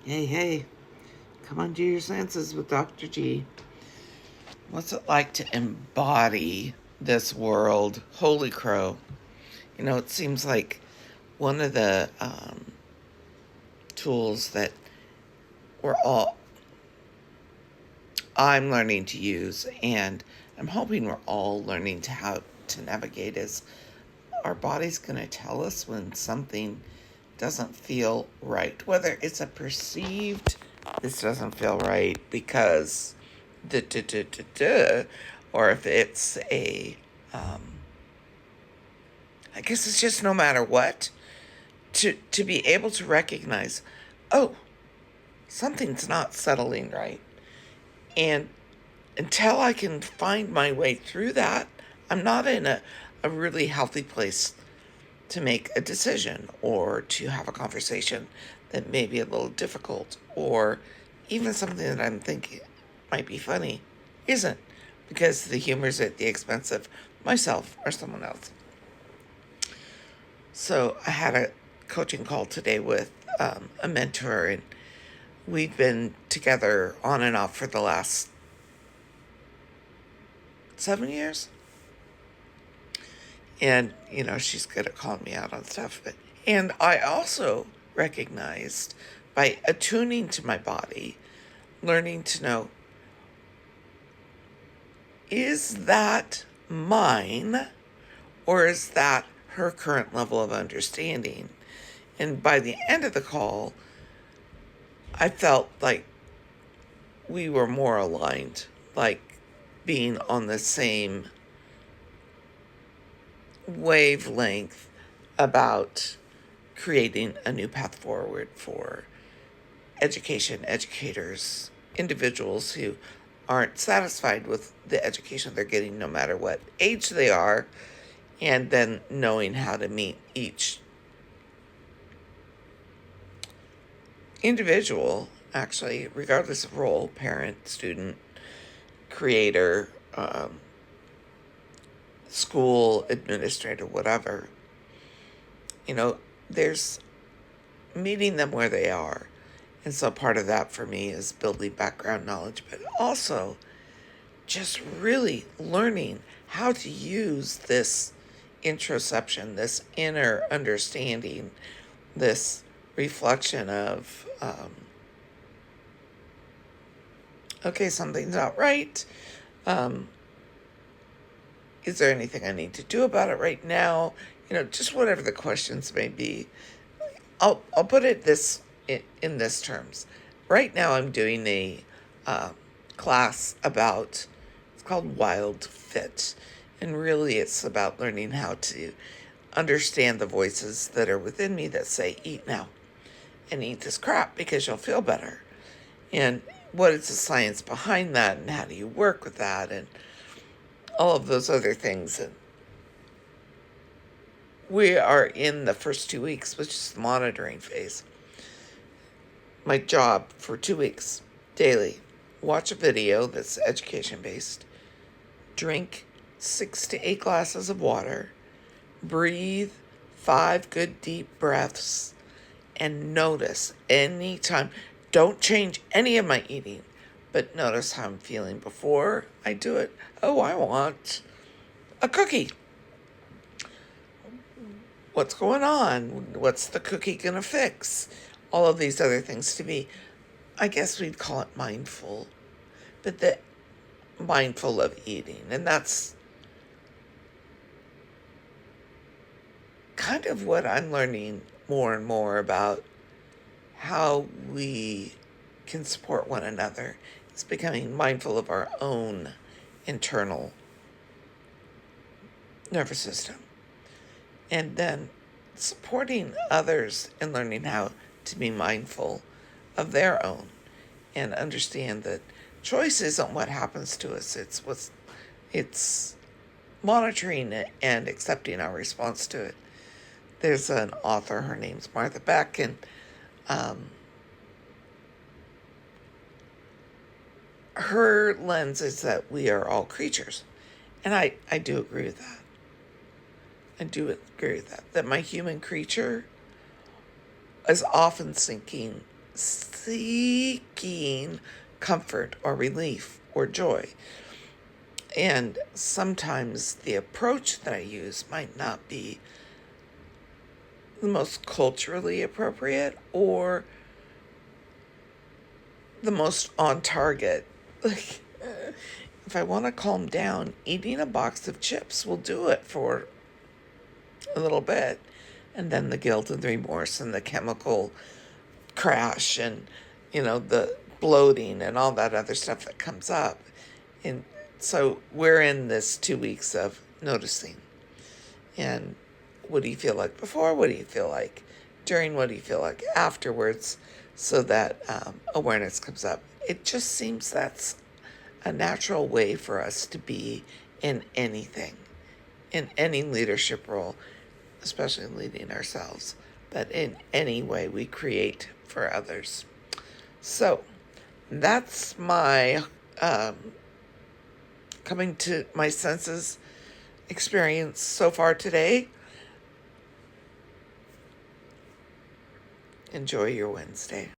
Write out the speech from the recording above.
Hey, hey, come on to your senses with Dr. G. What's it like to embody this world? Holy crow. It seems like one of the tools that we're all, I'm learning to use, and I'm hoping we're all learning to how to navigate is our body's going to tell us when something doesn't feel right, whether it's a perceived this doesn't feel right because duh, duh, duh, duh, duh, or if it's um, I guess it's just no matter what, to be able to recognize, oh, something's not settling right. And until I can find my way through that, I'm not in a really healthy place to make a decision or to have a conversation that may be a little difficult, or even something that I'm thinking might be funny isn't, because the humor's at the expense of myself or someone else. So I had a coaching call today with a mentor, and we've been together on and off for the last 7 years. And, she's good at calling me out on stuff. And I also recognized, by attuning to my body, learning to know, is that mine, or is that her current level of understanding? And by the end of the call, I felt like we were more aligned, like being on the same wavelength about creating a new path forward for education, educators, individuals who aren't satisfied with the education they're getting no matter what age they are, and then knowing how to meet each individual, actually, regardless of role, parent, student, creator, school administrator, whatever. There's meeting them where they are. And so part of that for me is building background knowledge, but also just really learning how to use this interoception, this inner understanding, this reflection of, okay, something's not right. Is there anything I need to do about it right now? Just whatever the questions may be. I'll put it in this terms. Right now, I'm doing a class about, it's called Wild Fit, and really it's about learning how to understand the voices that are within me that say, eat now and eat this crap because you'll feel better, and what is the science behind that, and how do you work with that, and all of those other things. And we are in the first 2 weeks, which is the monitoring phase. My job for 2 weeks, daily, watch a video that's education-based, drink 6 to 8 glasses of water, breathe 5 good deep breaths, and notice anytime. Don't change any of my eating, but notice how I'm feeling before I do it. Oh, I want a cookie. What's going on? What's the cookie going to fix? All of these other things, to be, I guess we'd call it mindful, but the mindful of eating. And that's kind of what I'm learning more and more about how we can support one another. It's becoming mindful of our own internal nervous system, and then supporting others and learning how to be mindful of their own, and understand that choice isn't what happens to us, it's monitoring it and accepting our response to it. There's an author, her name's Martha Beck, and her lens is that we are all creatures. And I do agree with that. I do agree with that. That my human creature is often seeking comfort or relief or joy. And sometimes the approach that I use might not be the most culturally appropriate or the most on target. Like, if I want to calm down, eating a box of chips will do it for a little bit. And then the guilt and the remorse and the chemical crash and, the bloating and all that other stuff that comes up. And so we're in this 2 weeks of noticing. And what do you feel like before? What do you feel like during? What do you feel like afterwards? So that awareness comes up. It just seems that's a natural way for us to be in anything, in any leadership role, especially leading ourselves, but in any way we create for others. So that's my coming to my senses experience so far today. Enjoy your Wednesday.